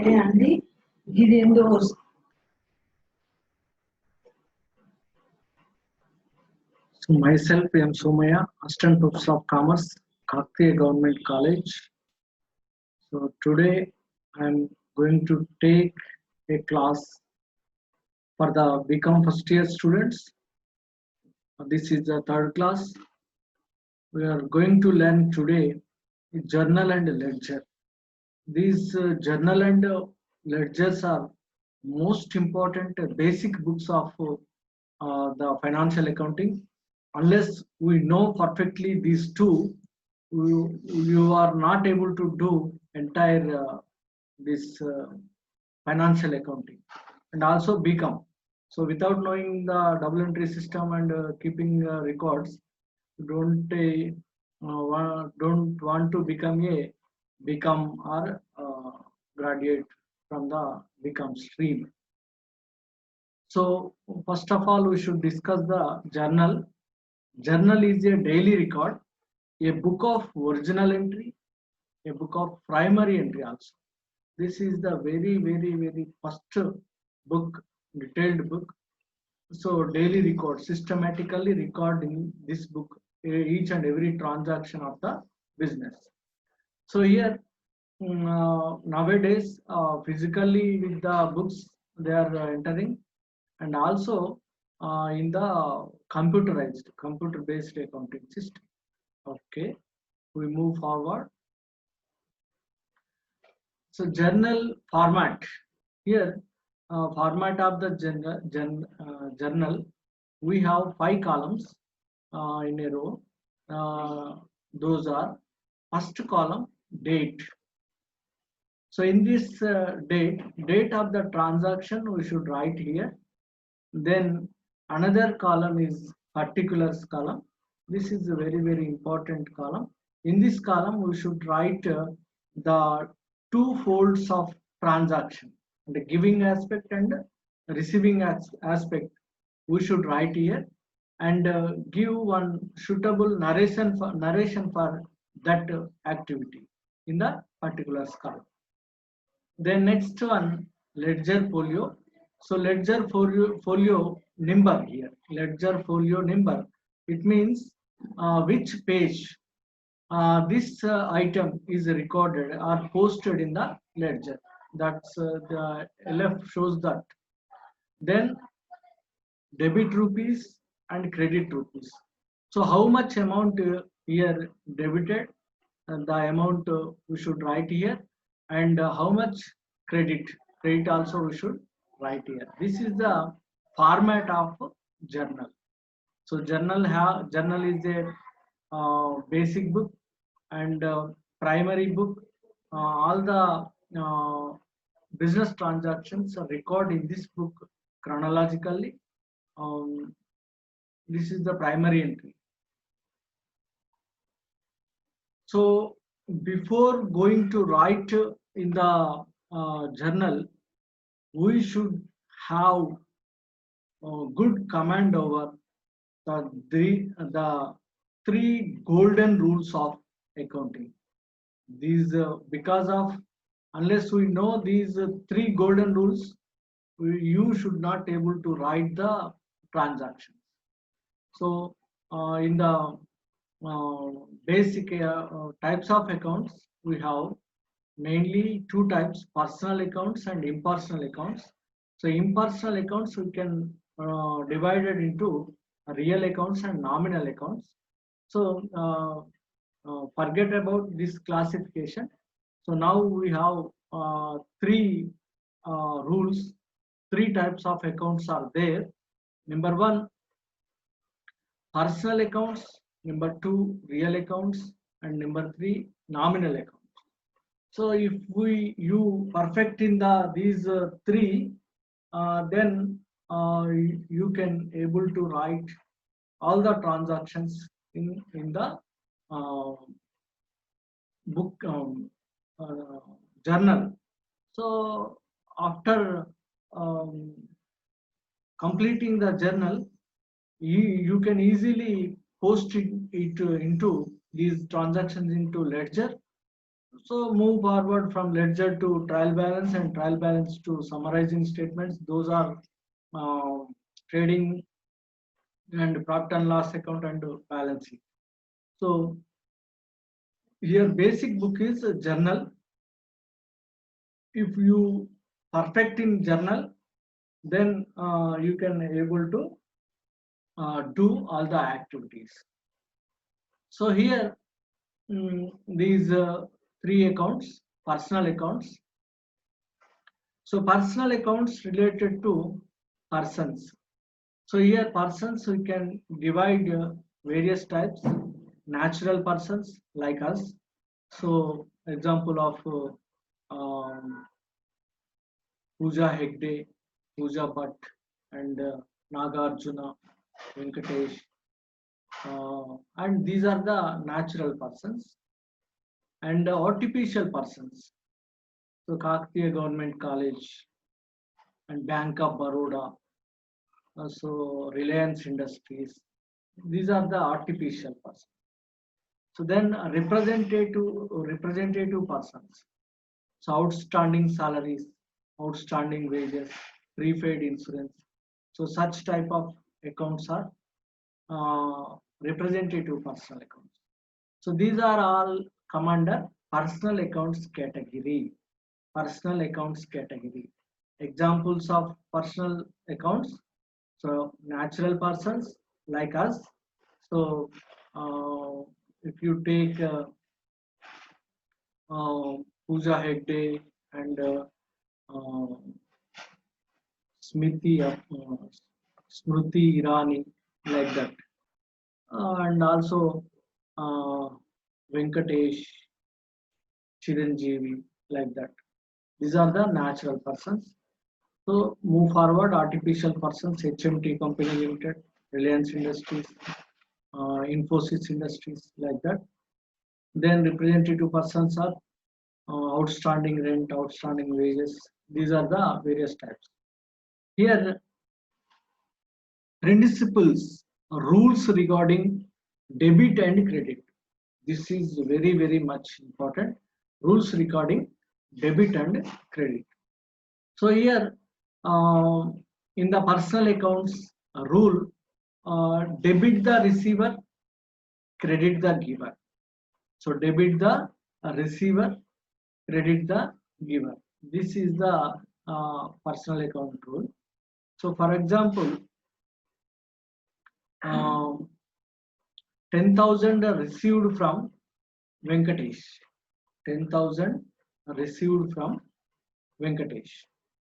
Andy, idendu So myself, I am Somaya, Assistant Professor of Commerce, Kakatiya Government College. So today I am going to take a class for the Become First Year students. This is the third class. We are going to learn today journal and ledger. These journal and ledgers are most important basic books of the financial accounting. Unless we know perfectly these two, you are not able to do entire this financial accounting and also become. So without knowing the double entry system and keeping records, don't want to become or graduate from the become stream. So first of all, we should discuss the journal. Journal is a daily record, a book of original entry, a book of primary entry also. This is the very first book, detailed book. So daily record, systematically record in this book each and every transaction of the business. So here nowadays physically with the books they are entering, and also in the computer based accounting system. Okay, we move forward. So journal format. Here format of the journal, we have 5 columns in a row. Those are: first column, date. So in this date of the transaction we should write here. Then another column is particulars column. This is a very important column. In this column we should write the two folds of transaction, the giving aspect and receiving aspect we should write here, and give one suitable narration for that activity in the particulars column. Then next one, ledger folio. So ledger folio number here. Ledger folio number. It means which page this item is recorded or posted in the ledger. That's the LF shows that. Then debit rupees and credit rupees. So how much amount here debited, and the amount we should write here, and how much credit also we should write here. This is the format of journal. So journal is a basic book and primary book. All the business transactions are recorded in this book chronologically. This is the primary entry. So before going to write in the journal, we should have good command over the three golden rules of accounting. These because of unless we know these three golden rules, you should not able to write the transactions. So in the basic types of accounts, we have mainly two types: personal accounts and impersonal accounts. So impersonal accounts we can divide it into real accounts and nominal accounts. So forget about this classification. So now we have three rules, three types of accounts are there. Number one, personal accounts; number two, real accounts; and number three, nominal accounts. So if you perfect in these three, then you can able to write all the transactions in the uh, book uh, journal. So after um, completing the journal, you can easily post it into these transactions into ledger. So move forward from ledger to trial balance and trial balance to summarizing statements. Those are uh, trading and profit and loss account and balance sheet. So here basic book is a journal. If you perfect in journal, then you can able to do all the activities. So here these three accounts, personal accounts. So personal accounts related to persons. So here persons we can divide various types. Natural persons like us. So example of Pooja Hegde, Pooja Bhatt, and Nagarjuna, Venkatesh, and these are the natural persons. And artificial persons. So Kakatiya Government College and Bank of Baroda, so Reliance Industries. These are the artificial persons. So then representative persons. So outstanding salaries, outstanding wages, prepaid insurance. So such type of accounts are representative personal accounts. So these are all come under personal accounts category. Personal accounts category. Examples of personal accounts. So natural persons like us. So if you take Pooja Hegde and Smriti Irani, like that, and also uh, Venkatesh, Chiranjeevi, like that. These are the natural persons. So move forward, artificial persons, HMT Company Limited, Reliance Industries, Infosys Industries, like that. Then representative persons are outstanding rent, outstanding wages. These are the various types. Here, principles, rules regarding debit and credit. This is very, very much important. Rules regarding debit and credit. So here, in the personal accounts rule, debit the receiver, credit the giver. So debit the receiver, credit the giver. This is the personal account rule. So for example, 10,000 received from Venkatesh. 10,000 received from Venkatesh.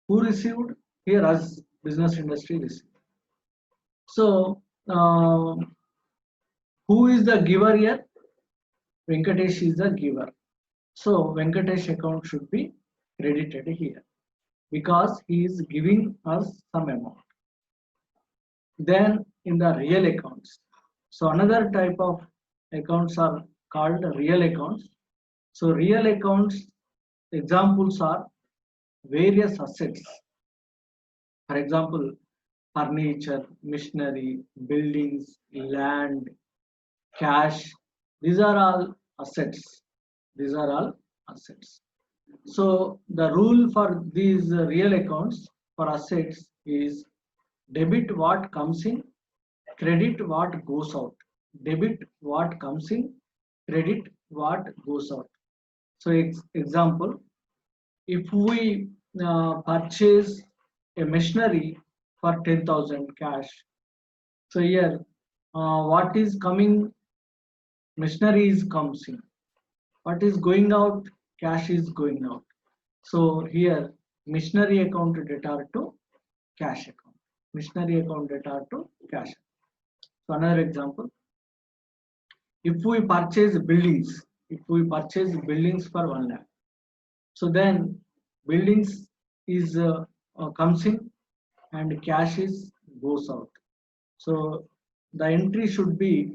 Who received? Here as business industry received. So who is the giver here? Venkatesh is the giver. So Venkatesh account should be credited here because he is giving us some amount. Then in the real accounts. So another type of accounts are called real accounts. So real accounts examples are various assets. For example, furniture, machinery, buildings, land, cash. These are all assets. These are all assets. So the rule for these real accounts for assets is debit what comes in, credit what goes out. Debit what comes in, credit what goes out. So example, if we purchase a machinery for 10,000 cash, so here what is coming, machinery is comes in. What is going out, cash is going out. So here machinery account debtor to cash account. Machinery account debtor to cash. So another example, if we purchase buildings, for 1 lakh, so then buildings is comes in and cash is goes out. So the entry should be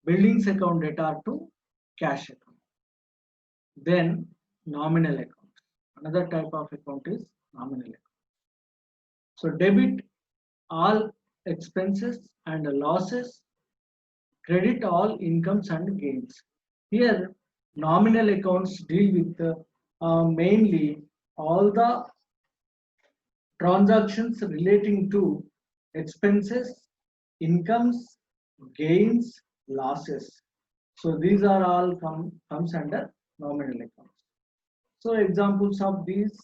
buildings account debtor to cash account. Then nominal account. Another type of account is nominal account. So debit all expenses and losses, credit all incomes and gains. Here nominal accounts deal with mainly all the transactions relating to expenses, incomes, gains, losses. So these are all comes under nominal accounts. So examples of these,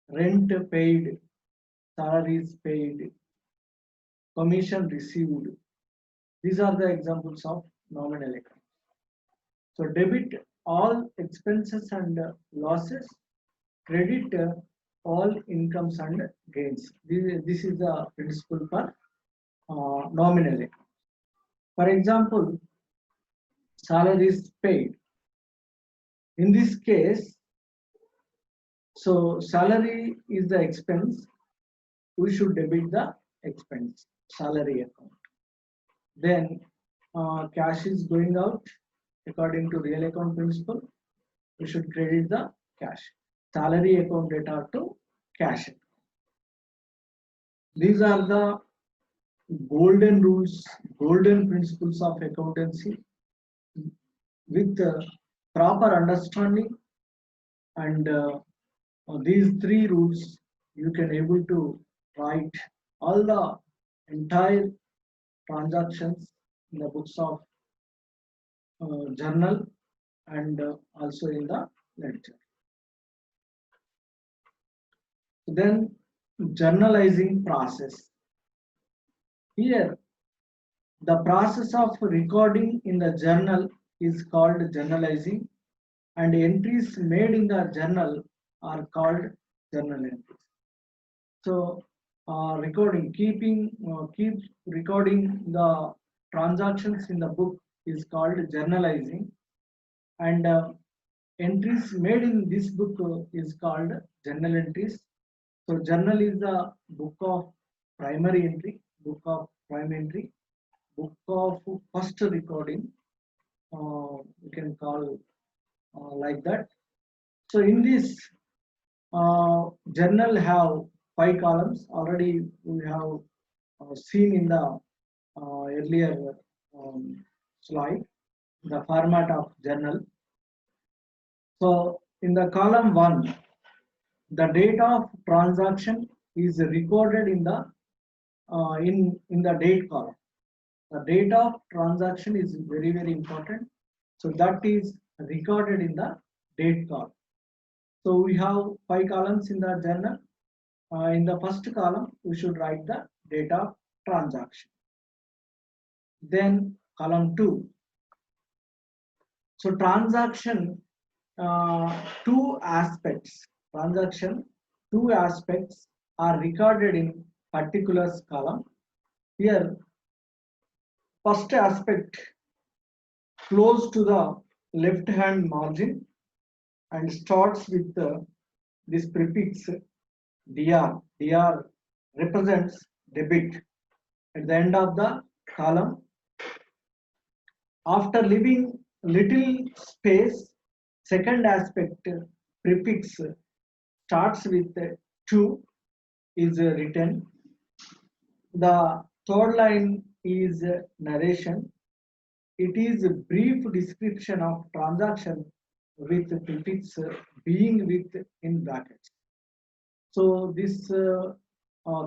rent paid, salaries paid, commission received. These are the examples of nominal accounts. So debit all expenses and losses, credit all incomes and gains. This is the principle for nominal account. For example, salaries paid. In this case, so salary is the expense, we should debit the expense, salary account. Then cash is going out according to real account principle, we should credit the cash. Salary account debtor to cash. These are the golden rules, golden principles of accountancy. With proper understanding and these three rules, you can able to write all the entire transactions in the books of journal and also in the ledger. Then journalizing process. Here the process of recording in the journal is called journalizing, and entries made in the journal are called journal entries. So keep recording the transactions in the book is called journalizing, and entries made in this book is called journal entries. So journal is the book of primary entry, book of prime entry, book of first recording, you can call like that. So in this journal have 5 columns. Already we have seen in the earlier slide the format of journal. So in the column 1, the date of transaction is recorded in the in the date column. The date of transaction is very important. So that is recorded in the date column. So we have 5 columns in the journal. In the first column, we should write the date of transaction. Then column 2. So transaction, 2 aspects. Transaction, 2 aspects are recorded in particulars column. Here, first aspect close to the left hand margin and starts with this prefix dr. Dr represents debit at the end of the column. After leaving little space, second aspect prefix starts with to is written. The third line is narration. It is a brief description of transaction with prefix being with in brackets. So this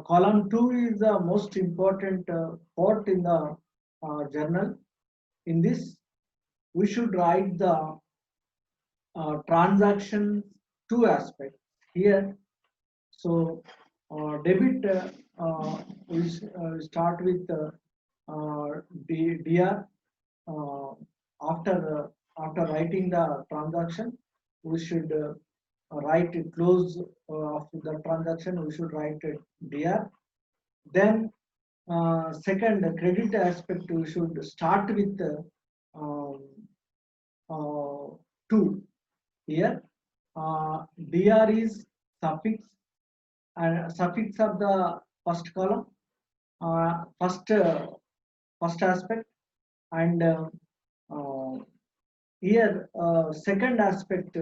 column 2 is the most important part in the journal. In this, we should write the transaction two aspects here. So debit we start with DR. After writing the transaction, we should write a close of the transaction. We should write DR. Then second credit aspect, we should start with um, 2 here. DR is suffix and suffix of the first column, first aspect, and here second aspect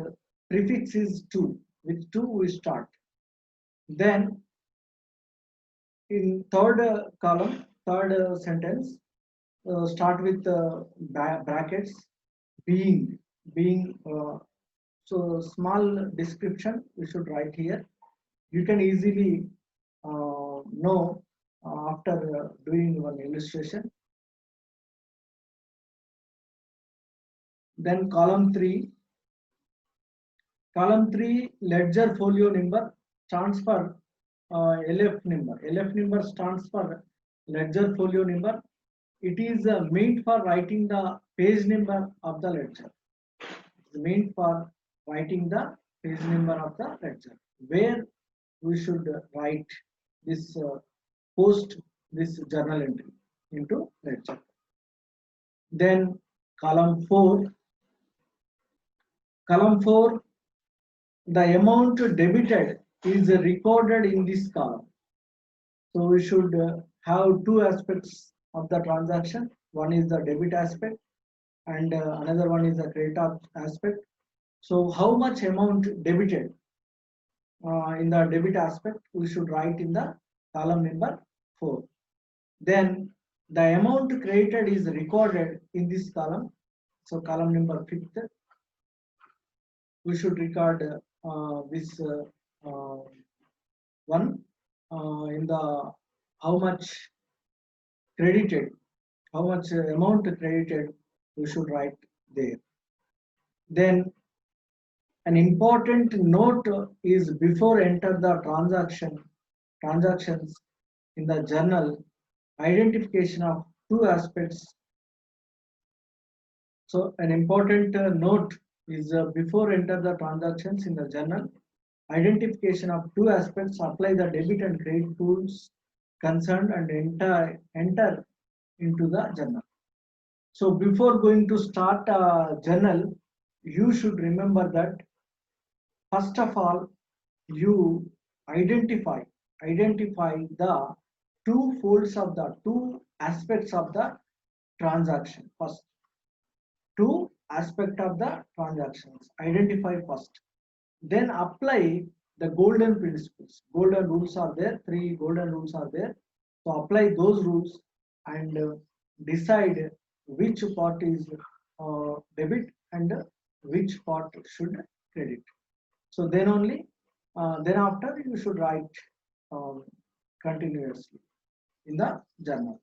prefix is 2. With 2 we start. Then in third column, third sentence, start with brackets being so small description we should write here. You can easily know after doing one illustration. Then column 3 ledger folio number stands for LF number. LF number stands for ledger folio number. It is meant for writing the page number of the ledger. It's meant for writing the page number of the ledger, where we should write this post this journal entry into ledger. Then column 4, the amount debited is recorded in this column. So we should have two aspects of the transaction. One is the debit aspect and another one is the credit aspect. So how much amount debited in the debit aspect we should write in the column number 4. Then the amount credited is recorded in this column. So column number 5th, we should record this one in the how much credited, how much amount credited we should write there. Then an important note is before enter the transactions in the journal, identification of two aspects. So an important note is before enter the transactions in the journal, identification of two aspects, apply the debit and credit rules concerned and enter into the journal. So before going to start a journal, you should remember that first of all, you identify the two folds of the two aspects of the transaction. First, two aspect of the transactions, identify first. Then apply the golden principles. Golden rules are there, 3 golden rules are there. So apply those rules and decide which part is debit and which part should credit. So then only, then after you should write continuously in the journal.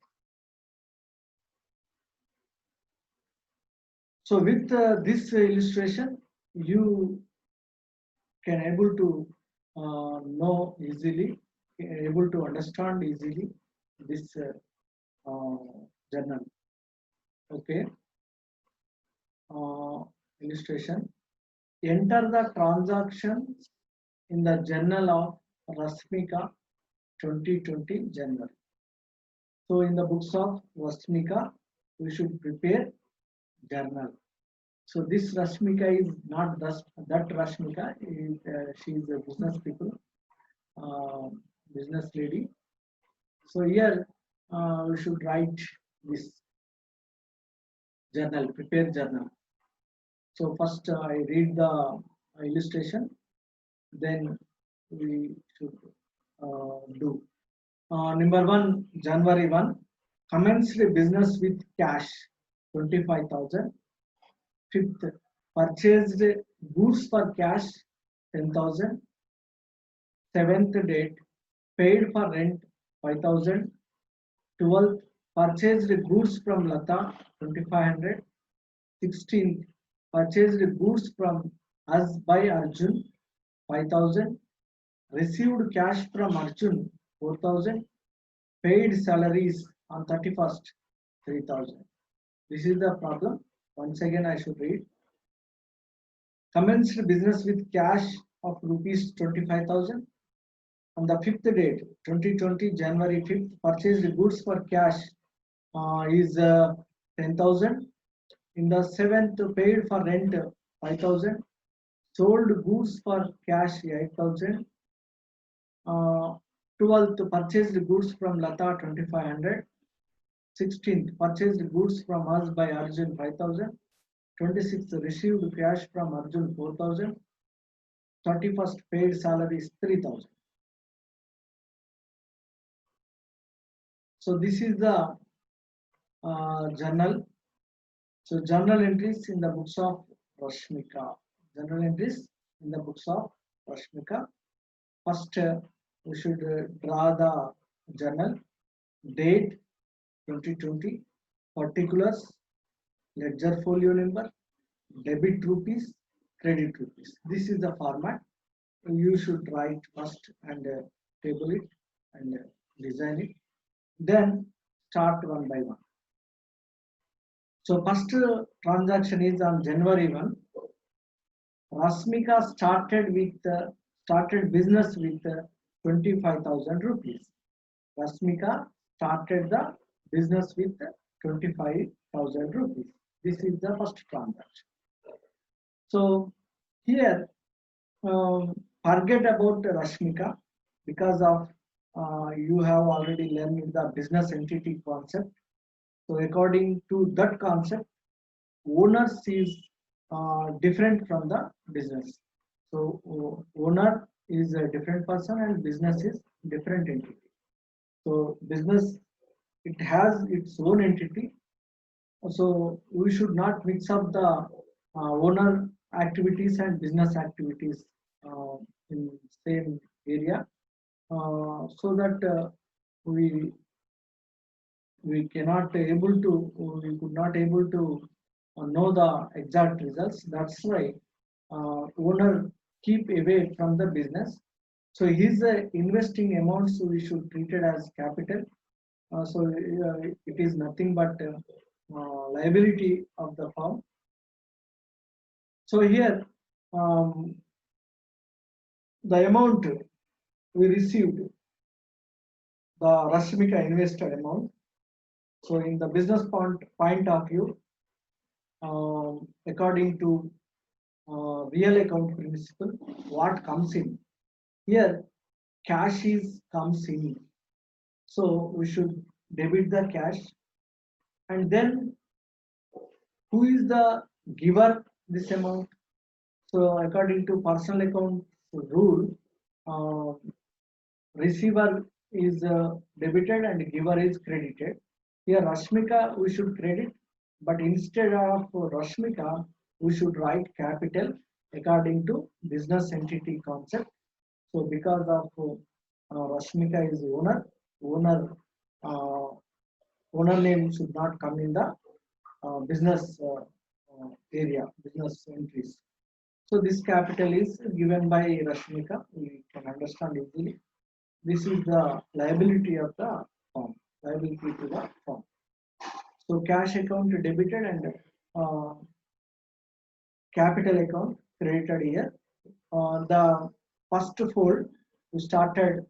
So with this illustration, you can able to know easily, able to understand easily this journal. Okay. Illustration. Enter the transactions in the journal of Rasmika 2020 January. So in the books of Rasmika, we should prepare journal. So this Rasmika is not that Rasmika. She is a business people, business lady. So here we should write this journal, prepare journal. So first I read the illustration, then we should do. Number one, January 1, commenced business with cash 25,000. Fifth, purchased goods for cash 10,000. Seventh date, paid for rent 5,000. 12th, purchased goods from Lata 2,500. 16th, purchased goods from us by Arjun 5,000. Received cash from Arjun 4,000. Paid salaries on 31st 3,000. This is the problem. Once again I should read. Commenced business with cash of rupees 25,000. On the fifth date, 2020 January 5th, purchased goods for cash is 10,000. In the seventh, paid for rent 5,000. Sold goods for cash 8,000. 12th, purchased goods from Lata 2,500. 16th, purchased goods from us by Arjun 5,000. 26th, received cash from Arjun 4,000. 31st, paid salaries 3,000. So this is the journal. So journal entries in the books of Rashmika. Journal entries in the books of Rashmika. First, we should draw the journal. Date 2020. Particulars. Ledger folio number. Debit rupees. Credit rupees. This is the format. You should write first and table it and design it. Then start one by one. So first transaction is on January 1. Rashmika started business with 25,000 rupees. Rashmika started the business with 25,000 rupees. This is the first transaction. So here forget about Rashmika because of you have already learned the business entity concept. So according to that concept, owners is different from the business. So owner is a different person and business is different entity. So business, it has its own entity. So we should not mix up the owner activities and business activities in same area, so that we could not able to know the exact results. That's why owner keep away from the business. So his investing amounts we should treat it as capital. So it is nothing but liability of the firm. So here the amount we received, the Rashmika investor amount. So in the business point of view, according to real account principle, what comes in here, cash comes in. So we should debit the cash, and then who is the giver this amount? So according to personal account rule, receiver is debited and giver is credited. Here Rashmika we should credit, but instead of Rashmika we should write capital according to business entity concept. So because of Rashmika is owner name should not come in the business area, business entries. So this capital is given by Rashmika. We can understand easily. This is the liability of the firm, liability to the firm. So cash account debited and capital account credited here. The first fold we started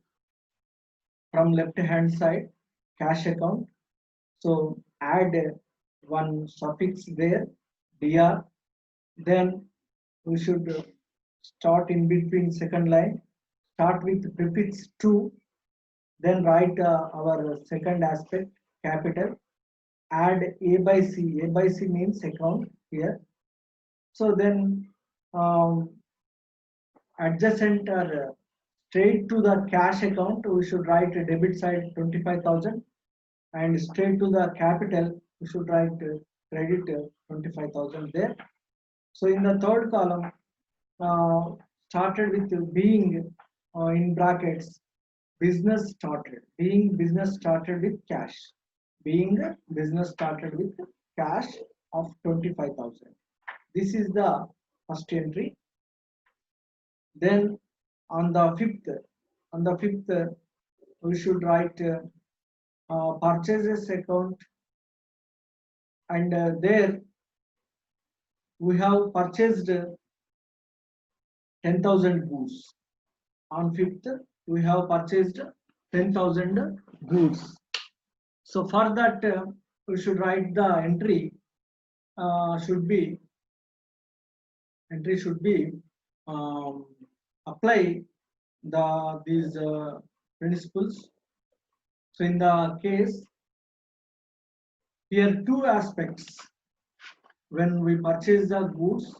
from left hand side, cash account. So add one suffix there, dr. Then we should start in between second line, start with prefix to, then write our second aspect, capital, add A by C. A by C means account here. So then adjacent or straight to the cash account, we should write a debit side 25,000, and straight to the capital, we should write credit 25,000 there. So in the third column, started with being in brackets business started, being business started with cash, being business started with cash of 25,000. This is the first entry. Then on the fifth, we should write purchases account, and there we have purchased 10,000 goods. On fifth, we have purchased 10,000 goods. So for that, we should write the entry should be apply these principles. So in the case here, two aspects. When we purchase the goods,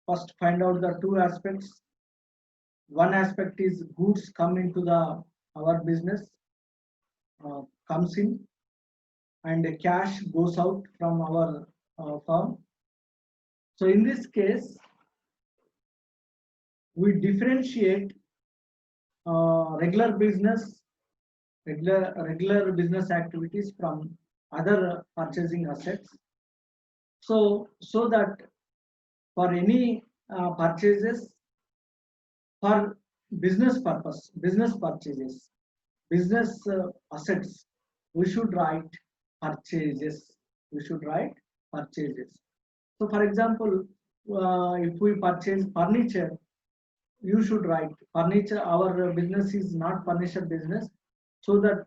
first find out the two aspects. One aspect is goods come into our business, comes in, and cash goes out from our firm. So in this case, we differentiate regular business activities from other purchasing assets. So that for any purchases for business purpose, business purchases, business assets, we should write purchases. So for example, if we purchase furniture, you should write furniture. Our business is not furniture business, so that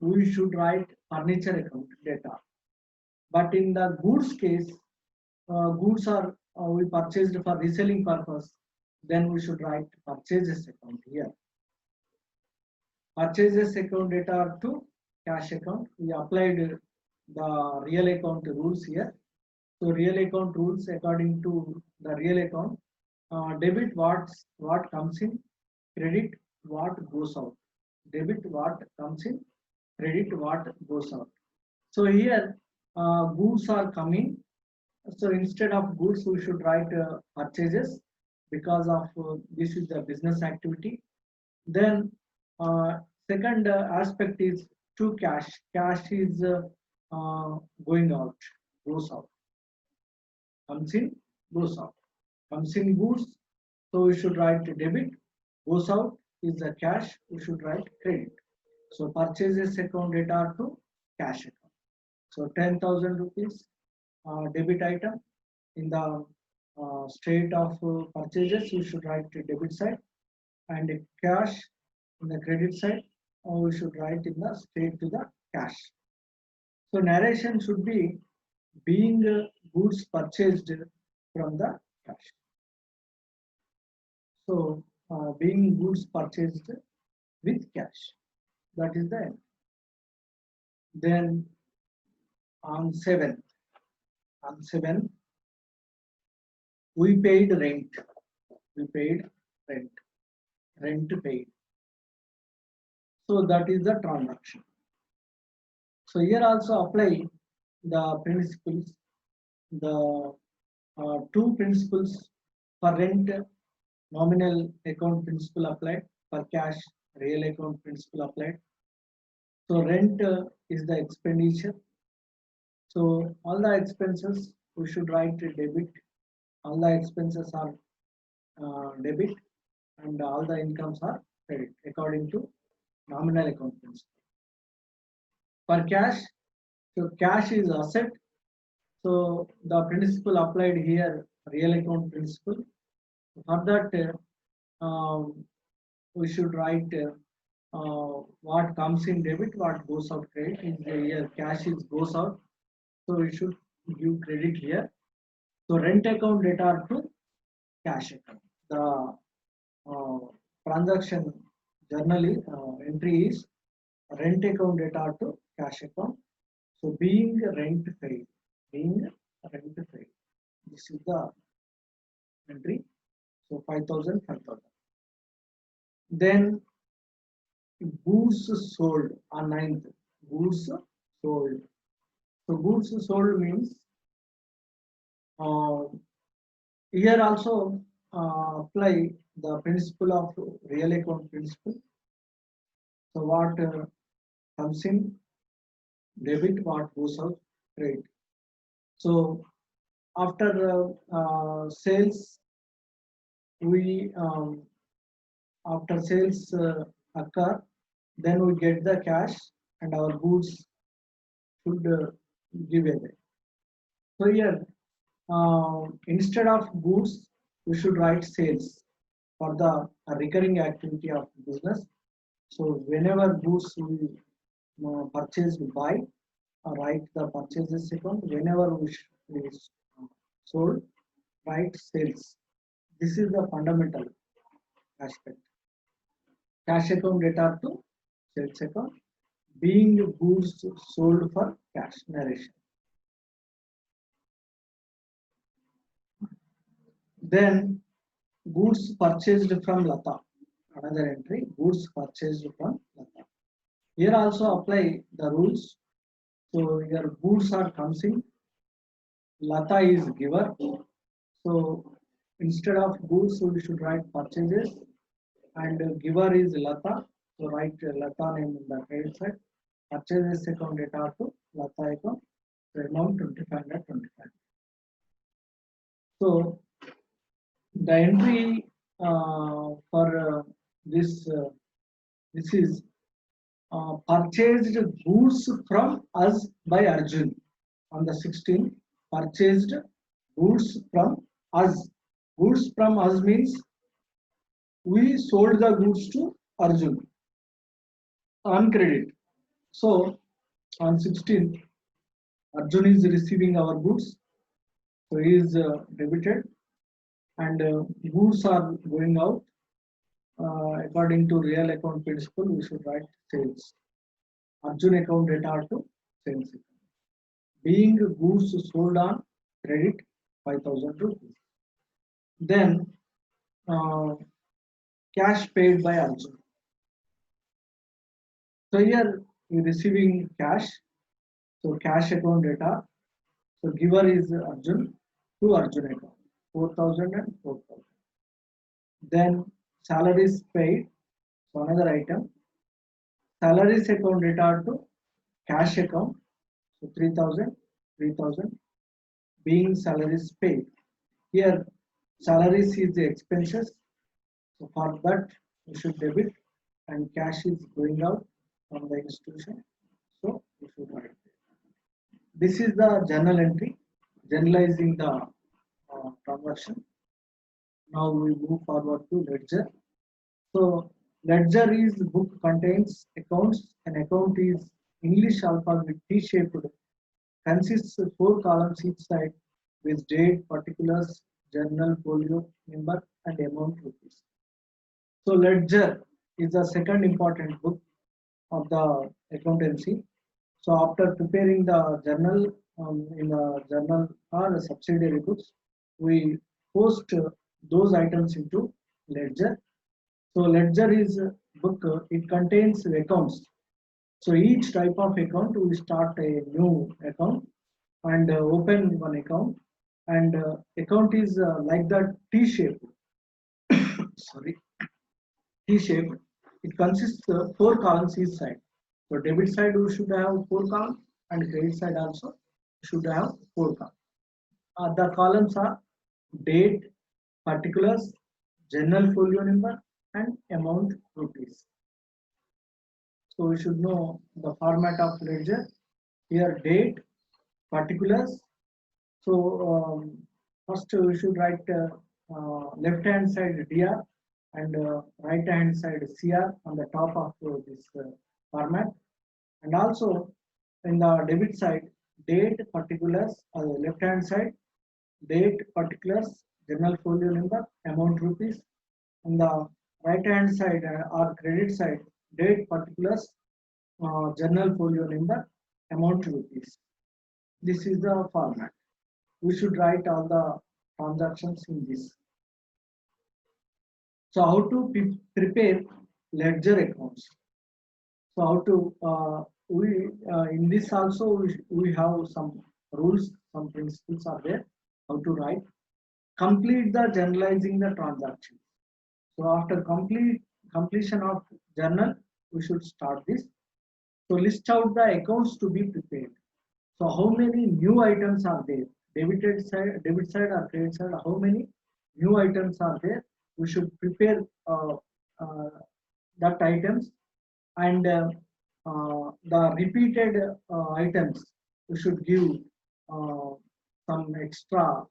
we should write furniture account data. But in the goods case, goods are we purchased for reselling purpose, then we should write purchases account here. Purchases account data are to cash account. We applied the real account rules here. So real account rules, according to the real account, debit what comes in, credit what goes out. Debit what comes in, credit what goes out. So here goods are coming. So instead of goods, we should write purchases, because of this is the business activity. Then second aspect is to cash. Cash is going out, goes out. Comes in, goes out. Comes in goods, so we should write debit. Goes out is the cash, we should write credit. So purchases account data are to cash account. So 10,000 rupees debit item. In the state of purchases, we should write the debit side, and cash in the credit side, we should write in the state to the cash. So narration should be being goods purchased from the cash. So being goods purchased with cash, that is the end. Then on 7th, we paid rent. Rent paid. So that is the transaction. So here also apply the principles, the two principles. For rent, nominal account principle applied. For cash, real account principle applied. So rent is the expenditure. So all the expenses we should write debit. All the expenses are debit, and all the incomes are credit according to nominal account principle. For cash, so cash is asset. So the principle applied here, real account principle. For that, we should write what comes in debit, what goes out credit. In here, cash is goes out, so we should give credit here. So rent account data are to cash account. The transaction journally entry is rent account data are to cash account. So being rent paid. This is the entry. So 5,000, 5,000. Then goods sold on 9th. Goods sold. So goods sold means uh, here also apply the principle of real account principle. So what comes in debit, what goes out credit. So after sales, we after sales occur, then we get the cash and our goods should give away. So here, instead of goods, we should write sales for the recurring activity of business. So whenever goods we purchase, we buy, write the purchases account. Whenever we sold, write sales. This is the fundamental aspect. Cash account data to sales account, being goods sold for cash narration. Then goods purchased from Lata. Another entry, goods purchased from Lata. Here also apply the rules. So your goods are comes in. Lata is giver. So instead of goods, we should write purchases, and giver is Lata. So write Lata name in the credit side. Purchases account data to Lata account. So amount 2525. So the entry for this is purchased goods from us by Arjun on the 16th. Purchased goods from us. Goods from us means we sold the goods to Arjun on credit. So on 16th, Arjun is receiving our goods. So he is debited, and goods are going out. According to real account principle, we should write sales. Arjun account data to sales account. Being goods sold on credit 5,000 rupees. Then cash paid by Arjun. So here you receiving cash. So cash account data. So giver is Arjun to Arjun account 4,000 and 4,000. Then salaries paid. So another item. Salaries account data to cash account. So 3,000, 3,000. Being salaries paid. Here salaries is the expenses. So for that we should debit, and cash is going out from the institution. So we should write. This is the journal entry, generalizing the transaction. Now we move forward to ledger. So ledger is book contains accounts. An account is English alphabet T-shaped, consists of 4 columns each side with date, particulars, journal, folio number, and amount rupees. So ledger is the second important book of the accountancy. So after preparing the journal in the journal or the subsidiary books, we post those items into ledger. So ledger is a book. It contains accounts. So each type of account we start a new account and open one account. And account is like the T shape. Sorry, T shape. It consists of 4 columns each side. So debit side we should have 4 columns, and credit side also should have 4 columns. The columns are date, particulars, general folio number, and amount rupees. So we should know the format of ledger. Here date, particulars. So first we should write left hand side DR and right hand side CR on the top of this format. And also in the debit side, date, particulars, left hand side, date, particulars, general folio number, amount rupees. On the right hand side or credit side, date, particulars, general folio number, amount rupees. This is the format. We should write all the transactions in this. So how to prepare ledger accounts? So how to we in this also we have some rules, some principles are there. How to write? Complete the journalizing the transaction. So after completion of journal, we should start this. So list out the accounts to be prepared. So how many new items are there? Debit side or credit side, how many new items are there? We should prepare uh, that items, and the repeated items we should give uh, some extra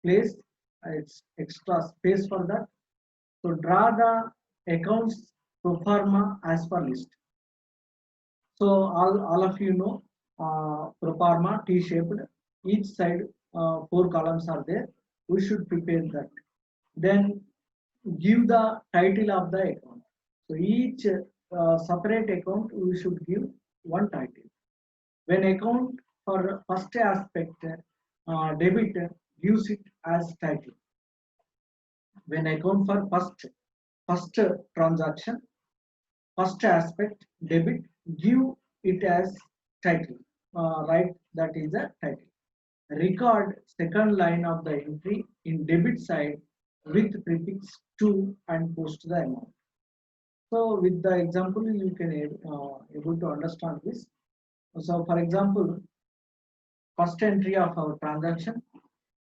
place, extra space for that. So draw the accounts pro forma as per list. So all of you know pro forma T-shaped. Each side four columns are there. We should prepare that. Then give the title of the account. So each separate account we should give one title. When account for first aspect debit gives it as title. When account for first transaction, first aspect debit, give it as title. Right, that is a title. Record second line of the entry in debit side with prefix to and post the amount. So with the example you can able to understand this. So for example, first entry of our transaction,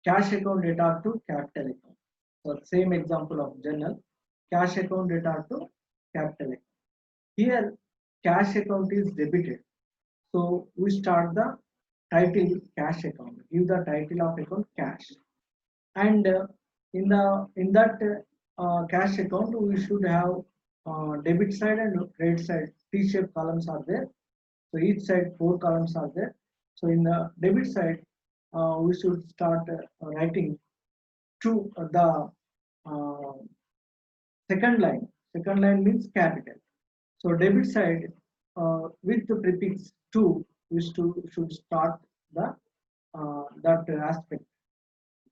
cash account data to capital account. So same example of journal, cash account data to capital account. Here cash account is debited. So we start the title cash account. Give the title of account cash, and in that cash account we should have debit side and credit side. T-shaped columns are there. So each side four columns are there. So in the debit side, we should start writing to the uh, second line. Second line means capital. So debit side with the prefix to, we should start the that aspect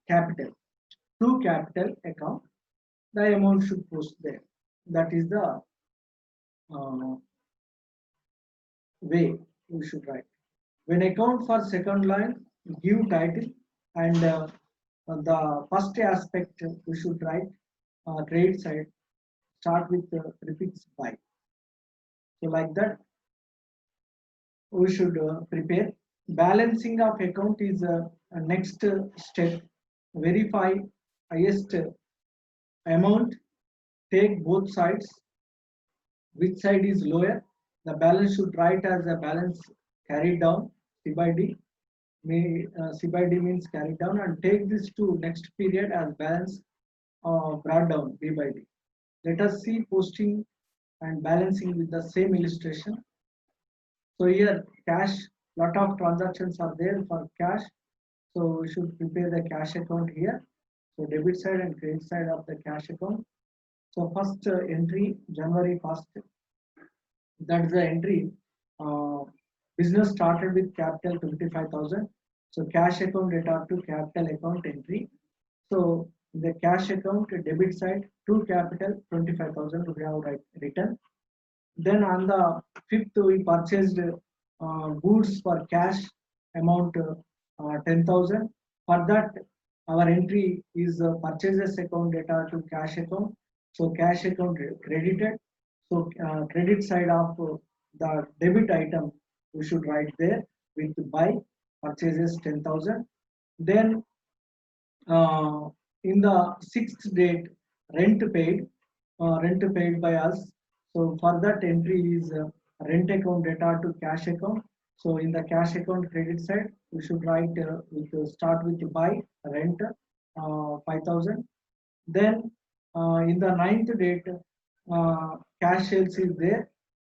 capital. To capital account, the amount should post there. That is the uh, way we should write. When account for second line, give title, and the first aspect we should write credit side, start with the prefix by. So like that we should prepare. Balancing of account is a next step. Verify highest amount, take both sides, which side is lower. The balance should write as a balance carried down, C by D. C by D means carried down, and take this to next period as balance brought down, B by D. Let us see posting and balancing with the same illustration. So here cash, lot of transactions are there for cash. So we should prepare the cash account here. So debit side and credit side of the cash account. So first entry January 1st. That's the entry. Business started with capital 25,000. So cash account data to capital account entry. So the cash account debit side to capital 25,000 we have written. Then on the 5th we purchased goods for cash amount 10,000. For that our entry is purchases account data to cash account. So cash account credited. So credit side of the debit item we should write there with buy purchases 10,000. Then in the 6th date rent paid by us. So for that entry is rent account data to cash account. So in the cash account credit side we should write start with buy rent 5,000. Then in the 9th date cash sales is there.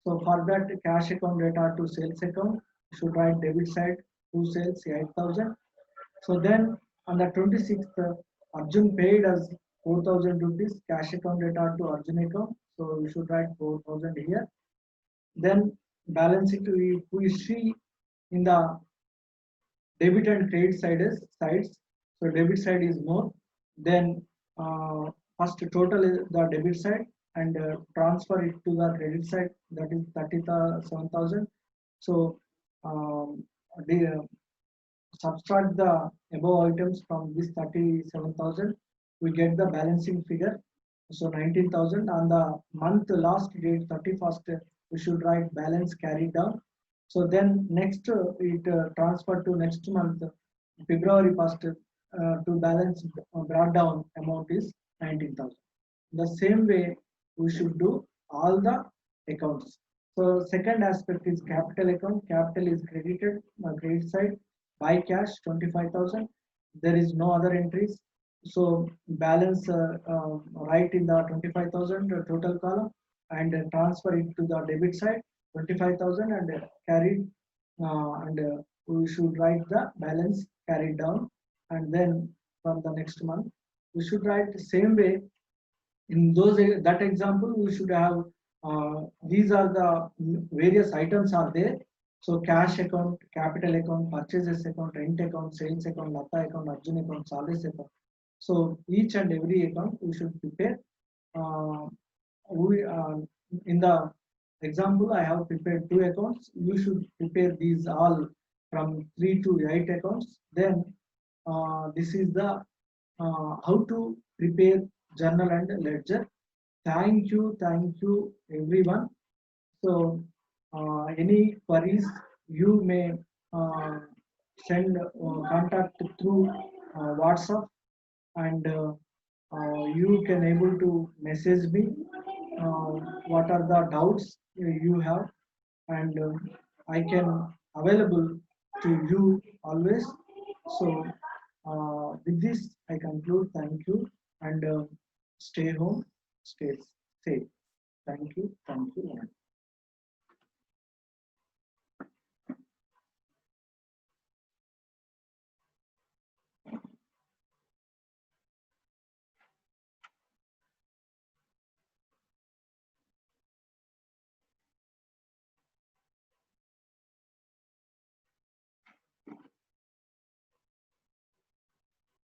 So for that cash account data to sales account we should write debit side to sales 8,000. So then on the 26th, Arjun paid us 4,000 rupees cash account data to Arjun account. So we should write 4,000 here. Then balance it we see in the debit and credit sides. So debit side is more. Then first total is the debit side and transfer it to the credit side, that is 37,000. So the, subtract the above items from this 37,000, we get the balancing figure. So 19,000 on the month last date 31st, we should write balance carried down. So then next it transferred to next month February 1st to balance brought down amount is 19,000. The same way we should do all the accounts. So second aspect is capital account. Capital is credited credit side by cash 25,000. There is no other entries. So balance right in the 25,000 total column and transfer it to the debit side 25,000 and carried and we should write the balance carried down, and then from the next month we should write the same way. In those that example we should have these are the various items are there. So cash account, capital account, purchases account, rent account, sales account, Lata account, Arjun account, Sales account. So each and every account we should prepare. uh, we in the example I have prepared 2 accounts. You should prepare these all from 3 to 8 accounts. Then this is the how to prepare journal and ledger. Thank you everyone. So any queries you may uh, send contact through WhatsApp, and you can able to message me uh, what are the doubts you have, and I can available to you always. So with this I conclude. Thank you, and stay home, stay safe. Thank you.